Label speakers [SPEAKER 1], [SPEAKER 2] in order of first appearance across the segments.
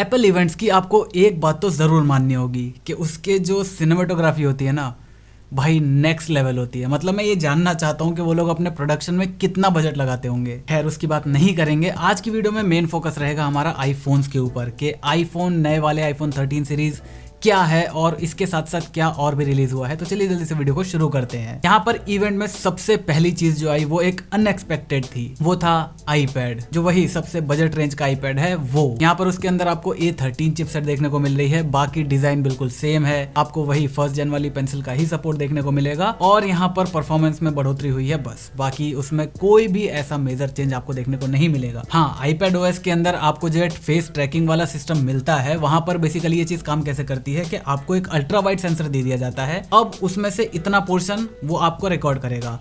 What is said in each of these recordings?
[SPEAKER 1] Apple events की आपको एक बात तो ज़रूर माननी होगी कि उसके जो सिनेमेटोग्राफी होती है ना भाई, नेक्स्ट लेवल होती है। मतलब मैं ये जानना चाहता हूँ कि वो लोग अपने प्रोडक्शन में कितना बजट लगाते होंगे। खैर उसकी बात नहीं करेंगे। आज की वीडियो में मेन फोकस रहेगा हमारा आईफोन्स के ऊपर कि आईफोन, नए वाले आईफोन 13 सीरीज क्या है और इसके साथ साथ क्या और भी रिलीज हुआ है। तो चलिए जल्दी से वीडियो को शुरू करते हैं। यहाँ पर इवेंट में सबसे पहली चीज जो आई वो एक अनएक्सपेक्टेड थी, वो था आईपैड, जो वही सबसे बजट रेंज का आईपैड है वो। यहाँ पर उसके अंदर आपको A13 चिपसेट देखने को मिल रही है, बाकी डिजाइन बिल्कुल सेम है। आपको वही फर्स्ट जेन वाली पेंसिल का ही सपोर्ट देखने को मिलेगा और यहाँ पर परफॉर्मेंस में बढ़ोतरी हुई है बस, बाकी उसमें कोई भी ऐसा मेजर चेंज आपको देखने को नहीं मिलेगा। हाँ, आईपैड ओएस के अंदर आपको जो फेस ट्रैकिंग वाला सिस्टम मिलता है, वहां पर बेसिकली ये चीज काम कैसे करती है कि आपको एक अल्ट्रा वाइड सेंसर दे दिया जाता है। अब उसमें से इतना पोर्शन वो आपको रिकॉर्ड करेगा।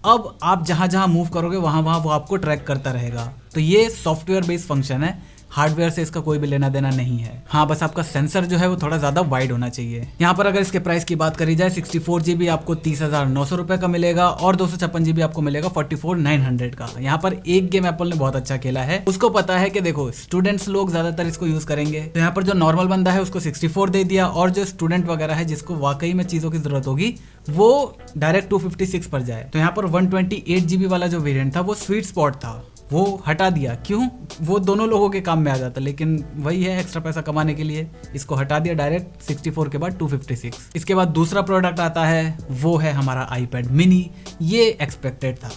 [SPEAKER 1] अब आप जहां जहां मूव करोगे वहां वहां वो आपको ट्रैक करता रहेगा। तो ये सॉफ्टवेयर बेस्ड फंक्शन है, हार्डवेयर से इसका कोई भी लेना देना नहीं है। हाँ, बस आपका सेंसर जो है वो थोड़ा ज्यादा वाइड होना चाहिए। यहाँ पर अगर इसके प्राइस की बात करी जाए, 64 GB आपको 30,900 रुपए का मिलेगा और 256 GB आपको मिलेगा 44,900 का। यहाँ पर एक गेम एप्पल ने बहुत अच्छा खेला है, उसको पता है कि देखो स्टूडेंट्स लोग ज्यादातर इसको यूज करेंगे, तो यहाँ पर जो नॉर्मल बंदा है उसको 64 दे दिया और जो स्टूडेंट वगैरह है जिसको वाकई में चीजों की जरूरत होगी वो डायरेक्ट 256 पर जाए। तो यहाँ पर 128 GB वाला जो वेरियंट था वो स्वीट स्पॉट था, वो हटा दिया। क्यों? वो दोनों लोगों के काम में आ जाता, लेकिन वही है एक्स्ट्रा पैसा कमाने के लिए इसको हटा दिया डायरेक्ट 64 के बाद 256। इसके बाद दूसरा प्रोडक्ट आता है, वो है हमारा आईपैड मिनी। ये एक्सपेक्टेड था।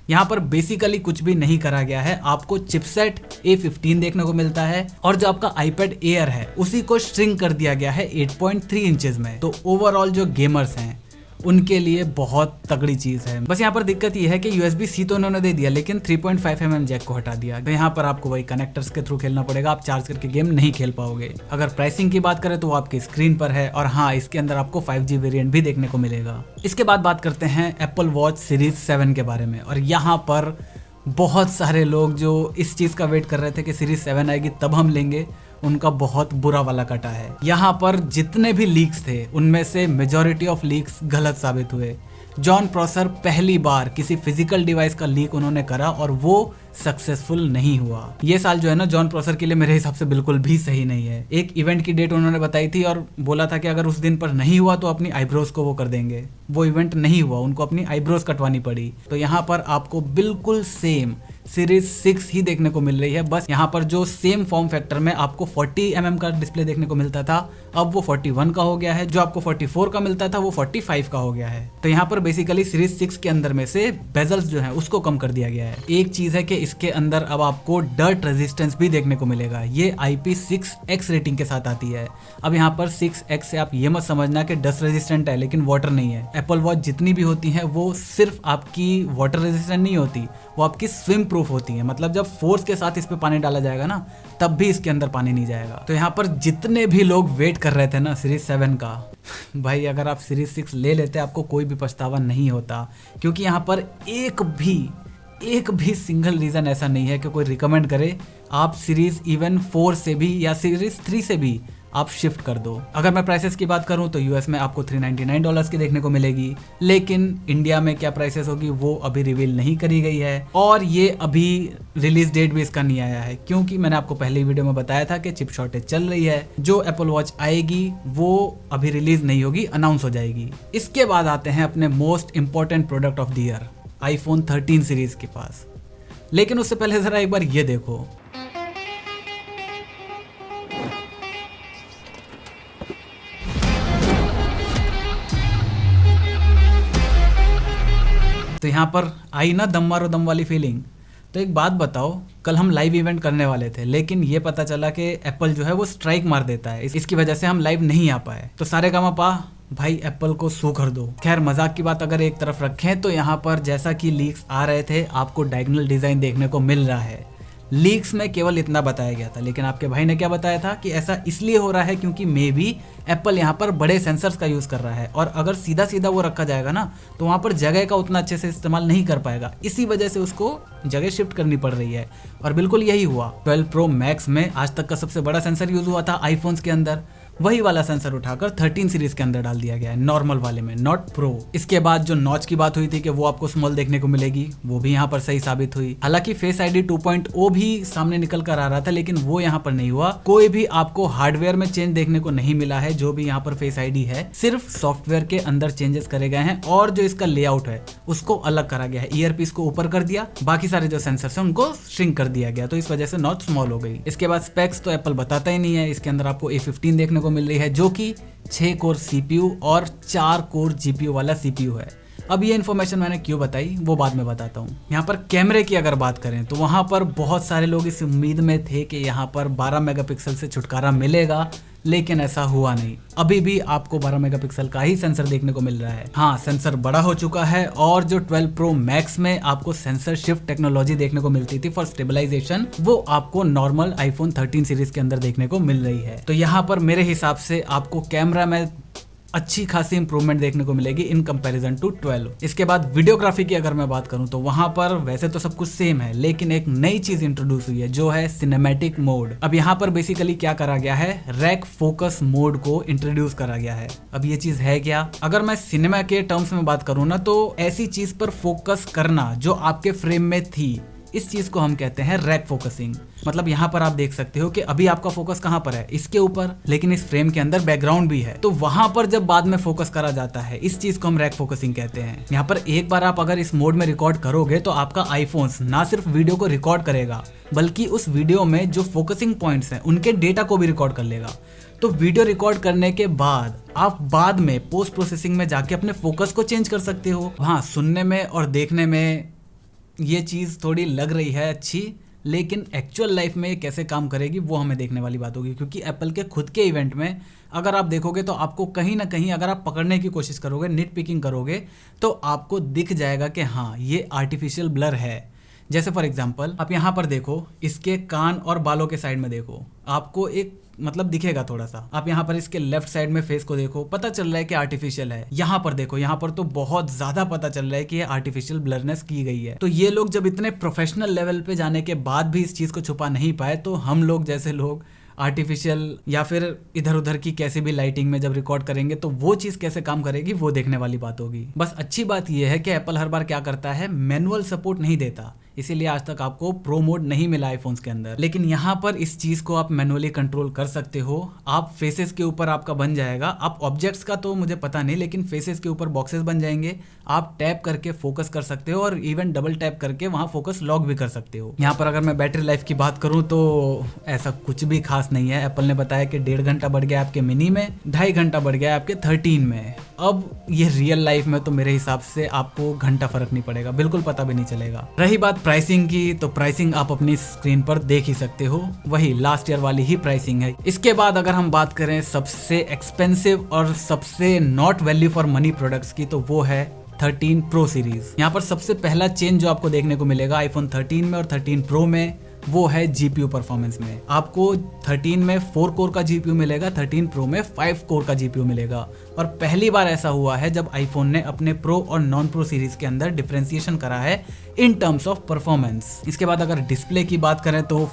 [SPEAKER 1] यहाँ पर बेसिकली कुछ भी नहीं करा गया है, आपको चिपसेट A15 देखने को मिलता है और जो आपका आईपैड एयर है उसी को श्रिंक कर दिया गया है 8.3 इंचेस में। तो ओवरऑल जो गेमर्स हैं उनके लिए बहुत तगड़ी चीज है। बस यहाँ पर दिक्कत ये है कि USB-C तो उन्होंने दे दिया, लेकिन 3.5 mm जैक को हटा दिया। तो यहाँ पर आपको वही कनेक्टर्स के थ्रू खेलना पड़ेगा, आप चार्ज करके गेम नहीं खेल पाओगे। अगर प्राइसिंग की बात करें तो वो आपकी स्क्रीन पर है और हाँ, इसके अंदर आपको 5G वेरिएंट भी देखने को मिलेगा। इसके बाद बात करते हैं एप्पल वॉच सीरीज 7 के बारे में। और यहाँ पर बहुत सारे लोग जो इस चीज का वेट कर रहे थे कि सीरीज 7 आएगी तब हम लेंगे, उनका बहुत बुरा वाला कटा है। यहाँ पर जितने भी लीक्स थे उनमें से मेजॉरिटी ऑफ लीक्स गलत साबित हुए। जॉन प्रॉसर पहली बार किसी फिजिकल डिवाइस का लीक उन्होंने करा और वो सक्सेसफुल नहीं हुआ। ये साल जो है ना जॉन प्रॉसर के लिए मेरे हिसाब से बिल्कुल भी सही नहीं है। एक इवेंट की डेट उन्होंने बताई थी और बोला था कि अगर उस दिन पर नहीं हुआ तो अपनी आईब्रोज को वो कर देंगे। वो इवेंट नहीं हुआ, उनको अपनी आईब्रोज कटवानी पड़ी। तो यहाँ पर आपको बिल्कुल सेम सीरीज 6 ही देखने को मिल रही है। बस यहाँ पर जो सेम फॉर्म फैक्टर में आपको 40 mm का डिस्प्ले देखने को मिलता था, अब वो 41 का हो गया है। जो आपको 44 का मिलता था वो 45 का हो गया है। तो यहाँ पर बेसिकली सीरीज 6 के अंदर में से बेजल्स जो है उसको कम कर दिया गया है। एक चीज है कि इसके अंदर अब आपको डर्ट रेजिस्टेंस भी देखने को मिलेगा। ये IP6X रेटिंग के साथ आती है। अब यहाँ पर 6X से आप ये मत समझना कि डस्ट रेजिस्टेंट है लेकिन वाटर नहीं है। एप्पल वॉच जितनी भी होती है वो सिर्फ आपकी वाटर रेजिस्टेंट नहीं होती, वो आपकी स्विम प्रूफ होती है। मतलब जब फोर्स के साथ इस पे पानी डाला जाएगा ना तब भी इसके अंदर पानी नहीं जाएगा। तो यहाँ पर जितने भी लोग वेट कर रहे थे ना सीरीज 7 का, भाई अगर आप सीरीज 6 ले लेते आपको कोई भी पछतावा नहीं होता, क्योंकि यहाँ पर एक भी सिंगल रीजन ऐसा नहीं है कि कोई रिकमेंड करे आप सीरीज इवन 4 से भी या सीरीज 3 से भी आप शिफ्ट कर दो। अगर मैं प्राइसेस की बात करूं तो यूएस में आपको $399 की देखने को मिलेगी, लेकिन इंडिया में क्या प्राइसेस होगी वो अभी रिवील नहीं करी गई है और ये अभी रिलीज डेट भी इसका नहीं आया है, क्योंकि मैंने आपको पहले वीडियो में बताया था कि चिप शॉर्टेज चल रही है। जो एप्पल वॉच आएगी वो अभी रिलीज नहीं होगी, अनाउंस हो जाएगी। इसके बाद आते हैं अपने most important product of the year, iPhone 13 series के पास। लेकिन उससे पहले जरा एक बार ये देखो, तो यहाँ पर आई ना दम मारो दम वाली फीलिंग। तो एक बात बताओ, कल हम लाइव इवेंट करने वाले थे लेकिन ये पता चला कि एप्पल जो है वो स्ट्राइक मार देता है, इसकी वजह से हम लाइव नहीं आ पाए। तो सारे काम पा भाई एप्पल को सू कर दो। खैर मजाक की बात अगर एक तरफ रखें तो यहाँ पर जैसा कि लीक्स आ रहे थे आपको डायगोनल डिजाइन देखने को मिल रहा है। लीक्स में केवल इतना बताया गया था, लेकिन आपके भाई ने क्या बताया था कि ऐसा इसलिए हो रहा है क्योंकि मे बी एप्पल यहाँ पर बड़े सेंसर्स का यूज कर रहा है और अगर सीधा सीधा वो रखा जाएगा ना तो वहाँ पर जगह का उतना अच्छे से इस्तेमाल नहीं कर पाएगा, इसी वजह से उसको जगह शिफ्ट करनी पड़ रही है। और बिल्कुल यही हुआ। 12 Pro Max में आज तक का सबसे बड़ा सेंसर यूज हुआ था आईफोन्स के अंदर, वही वाला सेंसर उठाकर 13 सीरीज के अंदर डाल दिया गया है, नॉर्मल वाले में, नॉट प्रो। इसके बाद जो नॉच की बात हुई थी कि वो आपको स्मॉल देखने को मिलेगी, वो भी यहाँ पर सही साबित हुई। हालांकि फेस आईडी 2.0 भी सामने निकल कर आ रहा था, लेकिन वो यहाँ पर नहीं हुआ। कोई भी आपको हार्डवेयर में चेंज देखने को नहीं मिला है। जो भी यहाँ पर फेस आईडी है सिर्फ सॉफ्टवेयर के अंदर चेंजेस करे गए हैं और जो इसका लेआउट है उसको अलग करा गया है। ईयरपीस को ऊपर कर दिया, बाकी सारे जो सेंसर्स हैं उनको श्रिंक कर दिया गया, तो इस वजह से नॉच स्मॉल हो गई। इसके बाद स्पेक्स तो एप्पल बताता ही नहीं है। इसके अंदर आपको A15 देखने को मिल रही है, जो कि 6 कोर CPU और 4 कोर GPU वाला CPU है। अब ये इन्फॉर्मेशन मैंने क्यों बताई वो बाद में बताता हूँ। यहाँ पर कैमरे की अगर बात करें तो वहाँ पर बहुत सारे लोग इस उम्मीद में थे कि यहाँ पर 12 मेगापिक्सल से छुटकारा मिलेगा, लेकिन ऐसा हुआ नहीं। अभी भी आपको 12 मेगापिक्सल का ही सेंसर देखने को मिल रहा है। हाँ, सेंसर बड़ा हो चुका है और जो 12 प्रो मैक्स में आपको सेंसर शिफ्ट टेक्नोलॉजी देखने को मिलती थी फॉर स्टेबलाइजेशन, वो आपको नॉर्मल आईफोन 13 सीरीज के अंदर देखने को मिल रही है। तो यहाँ पर मेरे हिसाब से आपको कैमरा में अच्छी खासी इंप्रूवमेंट देखने को मिलेगी इन कंपैरिजन टू 12। इसके बाद वीडियोग्राफी की अगर मैं बात करूं तो वहां पर वैसे तो सब कुछ सेम है, लेकिन एक नई चीज इंट्रोड्यूस हुई है जो है सिनेमैटिक मोड। अब यहाँ पर बेसिकली क्या करा गया है, रैक फोकस मोड को इंट्रोड्यूस करा गया है। अब ये चीज है क्या, अगर मैं सिनेमा के टर्म्स में बात करूं ना, तो ऐसी चीज पर फोकस करना जो आपके फ्रेम में थी, इस चीज को हम कहते हैं रैक फोकसिंग। मतलब यहाँ पर आप देख सकते हो कि अभी आपका फोकस कहाँ पर है, इसके ऊपर, लेकिन इस फ्रेम के अंदर बैकग्राउंड भी है। तो वहां पर जब बाद में फोकस करा जाता है, इस चीज को हम रैक फोकसिंग कहते हैं। यहाँ पर एक बार आप अगर इस मोड में रिकॉर्ड करोगे तो आपका आईफोन ना सिर्फ वीडियो को रिकॉर्ड करेगा, बल्कि उस वीडियो में जो फोकसिंग पॉइंट्स हैं उनके डेटा को भी रिकॉर्ड कर लेगा। तो वीडियो रिकॉर्ड करने के बाद आप बाद में पोस्ट प्रोसेसिंग में जाके अपने फोकस को चेंज कर सकते हो। हाँ, सुनने में और देखने में ये चीज़ थोड़ी लग रही है अच्छी, लेकिन एक्चुअल लाइफ में ये कैसे काम करेगी वो हमें देखने वाली बात होगी। क्योंकि एप्पल के खुद के इवेंट में अगर आप देखोगे तो आपको कहीं ना कहीं, अगर आप पकड़ने की कोशिश करोगे, निट पिकिंग करोगे, तो आपको दिख जाएगा कि हाँ, ये आर्टिफिशियल ब्लर है। जैसे फॉर एग्जांपल आप यहाँ पर देखो, इसके कान और बालों के साइड में देखो, आपको एक मतलब दिखेगा थोड़ा सा। आप यहाँ पर इसके लेफ्ट साइड में फेस को देखो, पता चल रहा है कि आर्टिफिशियल है। यहाँ पर देखो, यहाँ पर तो बहुत ज्यादा पता चल रहा है कि ये आर्टिफिशियल ब्लरनेस की गई है। तो ये लोग जब इतने प्रोफेशनल लेवल पे जाने के बाद भी इस चीज को छुपा नहीं पाए, तो हम लोग जैसे लोग आर्टिफिशियल या फिर इधर उधर की कैसी भी लाइटिंग में जब रिकॉर्ड करेंगे तो वो चीज़ कैसे काम करेगी वो देखने वाली बात होगी। बस अच्छी बात यह है कि एप्पल हर बार क्या करता है, मैनुअल सपोर्ट नहीं देता, इसीलिए आज तक आपको प्रो मोड नहीं मिला आईफोन्स के अंदर। लेकिन यहाँ पर इस चीज को आप मैनुअली कंट्रोल कर सकते हो। आप फेसेस के ऊपर आपका बन जाएगा, आप ऑब्जेक्ट्स का तो मुझे पता नहीं, लेकिन फेसेस के ऊपर बॉक्सेस बन जाएंगे। आप टैप करके फोकस कर सकते हो और इवन डबल टैप करके वहां फोकस लॉक भी कर सकते हो। यहाँ पर अगर मैं बैटरी लाइफ की बात करूँ तो ऐसा कुछ भी खास नहीं है। एप्पल ने बताया कि 1.5 घंटा बढ़ गया आपके मिनी में, 2.5 घंटा बढ़ गया आपके 13 में। अब ये रियल लाइफ में तो मेरे हिसाब से आपको घंटा फर्क नहीं पड़ेगा, बिल्कुल पता भी नहीं चलेगा। रही बात प्राइसिंग की, तो प्राइसिंग आप अपनी स्क्रीन पर देख ही सकते हो, वही लास्ट ईयर वाली ही प्राइसिंग है। इसके बाद अगर हम बात करें सबसे एक्सपेंसिव और सबसे not value for money products की, तो वो है 13 प्रो सीरीज। यहाँ पर सबसे पहला चेंज जो आपको देखने को मिलेगा आईफोन 13 में और 13 प्रो में, वो है जीपीयू परफॉर्मेंस में। आपको 13 में 4 कोर का जीपीयू मिलेगा, 13 प्रो में 5 कोर का जीपीयू मिलेगा। और पहली बार ऐसा हुआ है जब आईफोन ने अपने प्रो और नॉन प्रो सीरीज के अंदर डिफरेंशिएशन करा है इन टर्म्स ऑफ परफॉर्मेंस। इसके बाद अगर डिस्प्ले की बात करें तो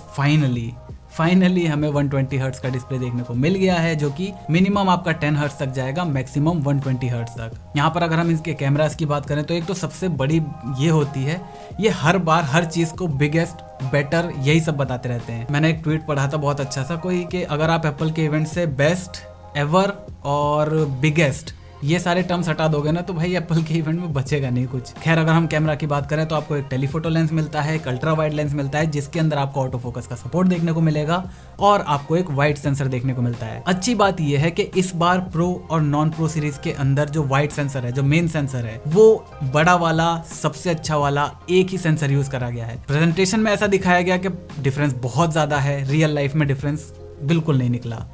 [SPEAKER 1] फाइनली हमें 120 हर्ट्ज का डिस्प्ले देखने को मिल गया है, जो कि मिनिमम आपका 10 हर्ट्ज तक जाएगा, मैक्सिमम 120 हर्ट्ज तक। यहाँ पर अगर हम इसके कैमरास की बात करें तो एक तो सबसे बड़ी ये होती है, ये हर बार हर चीज को बिगेस्ट, बेटर, यही सब बताते रहते हैं। मैंने एक ट्वीट पढ़ा था बहुत अच्छा सा कोई, कि अगर आप एप्पल के इवेंट से बेस्ट, एवर और बिगेस्ट ये सारे टर्म्स हटा दोगे ना, तो भाई एप्पल के इवेंट में बचेगा नहीं कुछ। खैर, अगर हम कैमरा की बात करें तो आपको एक टेलीफोटो लेंस मिलता है, एक अल्ट्रा वाइड लेंस मिलता है, जिसके अंदर आपको ऑटो फोकस का सपोर्ट देखने को मिलेगा, और आपको एक वाइड सेंसर देखने को मिलता है। अच्छी बात यह है कि इस बार प्रो और नॉन प्रो सीरीज के अंदर जो वाइड सेंसर है, जो मेन सेंसर है, वो बड़ा वाला, सबसे अच्छा वाला एक ही सेंसर यूज करा गया है। प्रेजेंटेशन में ऐसा दिखाया गया कि डिफरेंस बहुत ज्यादा है, रियल लाइफ में डिफरेंस बिल्कुल नहीं निकला।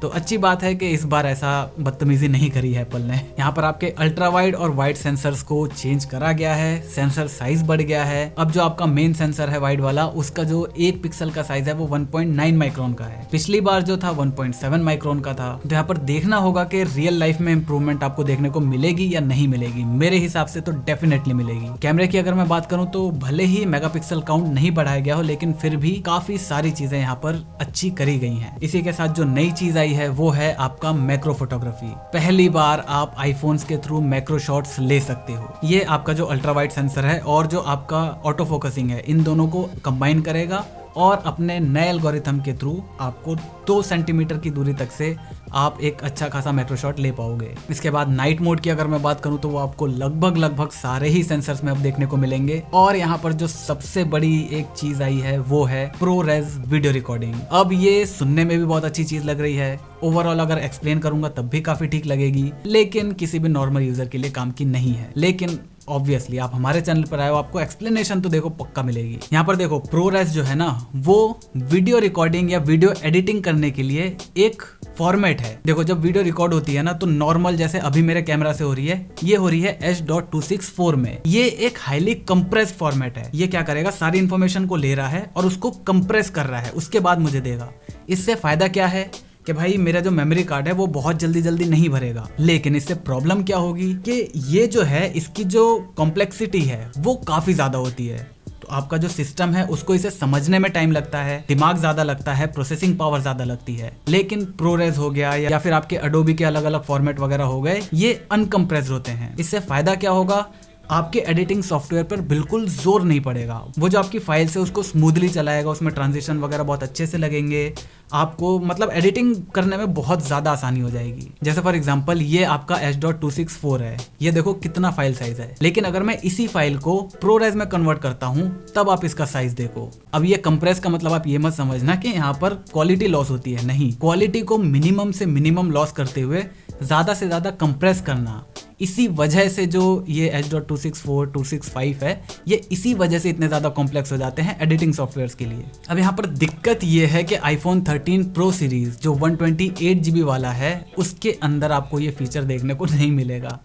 [SPEAKER 1] तो अच्छी बात है कि इस बार ऐसा बदतमीजी नहीं करी है एप्पल ने। यहाँ पर आपके अल्ट्रा वाइड और वाइड सेंसर्स को चेंज करा गया है, सेंसर साइज बढ़ गया है। अब जो आपका मेन सेंसर है वाइड वाला, उसका जो 1 पिक्सल का साइज है वो 1.9 माइक्रोन का है। पिछली बार जो था 1.7 माइक्रोन का था। तो यहाँ पर देखना होगा कि रियल लाइफ में इंप्रूवमेंट आपको देखने को मिलेगी या नहीं मिलेगी। मेरे हिसाब से तो डेफिनेटली मिलेगी। कैमरे की अगर मैं बात करूँ तो भले ही मेगापिक्सल काउंट नहीं बढ़ाया गया हो, लेकिन फिर भी काफी सारी चीजें यहाँ पर अच्छी करी गई है। इसी के साथ जो नई चीज आई है वो है आपका मैक्रो फोटोग्राफी। पहली बार आप आईफोन्स के थ्रू मैक्रो शॉट्स ले सकते हो। ये आपका जो अल्ट्रा वाइड सेंसर है और जो आपका ऑटो फोकसिंग है, इन दोनों को कंबाइन करेगा और अपने नए एल्गोरिथम के थ्रू आपको 2 सेंटीमीटर की दूरी तक से आप एक अच्छा खासा मैक्रो शॉट ले पाओगे। इसके बाद नाइट मोड की अगर मैं बात करूं तो वो आपको लगभग सारे ही सेंसर्स में अब देखने को मिलेंगे। और यहाँ पर जो सबसे बड़ी एक चीज आई है वो है प्रो रेज वीडियो रिकॉर्डिंग। अब ये सुनने में भी बहुत अच्छी चीज लग रही है, ओवरऑल अगर एक्सप्लेन करूंगा तब भी काफी ठीक लगेगी, लेकिन किसी भी नॉर्मल यूजर के लिए काम की नहीं है। लेकिन ऑब्वियसली आप हमारे चैनल पर आए हो, आपको एक्सप्लेनेशन तो देखो पक्का मिलेगी। यहाँ पर देखो ProRes जो है ना वो वीडियो रिकॉर्डिंग या वीडियो एडिटिंग करने के लिए एक फॉर्मेट है। देखो जब वीडियो रिकॉर्ड होती है ना तो नॉर्मल जैसे अभी मेरे कैमरा से हो रही है, ये हो रही है H.264 में। ये एक हाईली कंप्रेस फॉर्मेट है। ये क्या करेगा, सारी इंफॉर्मेशन को ले रहा है और उसको कंप्रेस कर रहा है, उसके बाद मुझे देगा। इससे फायदा क्या है कि भाई मेरा जो मेमोरी कार्ड है वो बहुत जल्दी नहीं भरेगा। लेकिन इससे प्रॉब्लम क्या होगी कि ये जो है इसकी जो कॉम्प्लेक्सिटी है वो काफी ज्यादा होती है। तो आपका जो सिस्टम है उसको इसे समझने में टाइम लगता है, दिमाग ज्यादा लगता है, प्रोसेसिंग पावर ज्यादा लगती है। लेकिन ProRes हो गया या फिर आपके Adobe के अलग अलग फॉर्मेट वगैरह हो गए, ये अनकम्प्रेस्ड होते हैं। इससे फायदा क्या होगा, आपके एडिटिंग सॉफ्टवेयर पर बिल्कुल जोर नहीं पड़ेगा। वो जो आपकी फाइल्स है उसको स्मूथली चलाएगा, उसमें ट्रांजिशन वगैरह बहुत अच्छे से लगेंगे। आपको मतलब एडिटिंग करने में बहुत ज़्यादा आसानी हो जाएगी। जैसे फॉर एग्जांपल ये आपका H.264 है, ये देखो कितना फाइल साइज है। लेकिन अगर मैं इसी फाइल को ProRes में कन्वर्ट करता हूँ तब आप इसका साइज देखो। अब ये कंप्रेस का मतलब आप ये मत समझना कि यहाँ पर क्वालिटी लॉस होती है, नहीं। क्वालिटी को मिनिमम से मिनिमम लॉस करते हुए ज़्यादा से ज़्यादा कंप्रेस करना, इसी वजह से जो ये H.264, 265 है, ये इसी वजह से इतने ज़्यादा कॉम्प्लेक्स हो जाते हैं एडिटिंग सॉफ्टवेयर्स के लिए। अब यहाँ पर दिक्कत ये है कि iPhone 13 Pro सीरीज जो 128 GB वाला है उसके अंदर आपको ये फीचर देखने को नहीं मिलेगा।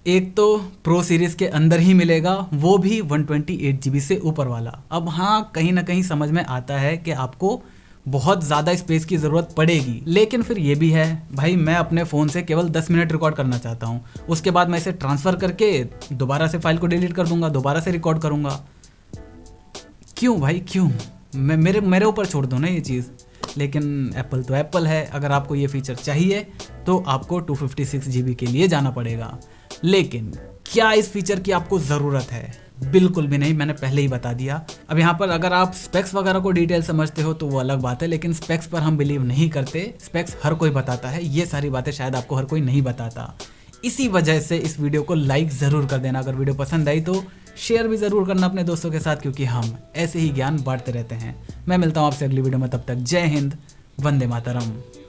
[SPEAKER 1] एक तो प्रो सीरीज के अंदर ही मिलेगा, वो भी 128 GB से ऊपर वाला। अब हाँ, कहीं ना कहीं समझ में आता है कि आपको बहुत ज़्यादा स्पेस की ज़रूरत पड़ेगी, लेकिन फिर ये भी है भाई मैं अपने फ़ोन से केवल 10 मिनट रिकॉर्ड करना चाहता हूँ, उसके बाद मैं इसे ट्रांसफ़र करके दोबारा से फाइल को डिलीट कर दूंगा, दोबारा से रिकॉर्ड करूँगा। क्यों भाई क्यों, मेरे ऊपर छोड़ दो ना ये चीज़। लेकिन एप्पल तो एप्पल है, अगर आपको ये फीचर चाहिए तो आपको 256 GB के लिए जाना पड़ेगा। लेकिन क्या इस फीचर की आपको ज़रूरत है? बिल्कुल भी नहीं, मैंने पहले ही बता दिया। अब यहाँ पर अगर आप स्पेक्स वगैरह को डिटेल समझते हो तो वो अलग बात है, लेकिन स्पेक्स पर हम बिलीव नहीं करते। स्पेक्स हर कोई बताता है, ये सारी बातें शायद आपको हर कोई नहीं बताता। इसी वजह से इस वीडियो को लाइक ज़रूर कर देना। अगर वीडियो पसंद आई तो शेयर भी ज़रूर करना अपने दोस्तों के साथ, क्योंकि हम ऐसे ही ज्ञान बांटते रहते हैं। मैं मिलता हूँ आपसे अगली वीडियो में, तब तक जय हिंद, वंदे मातरम।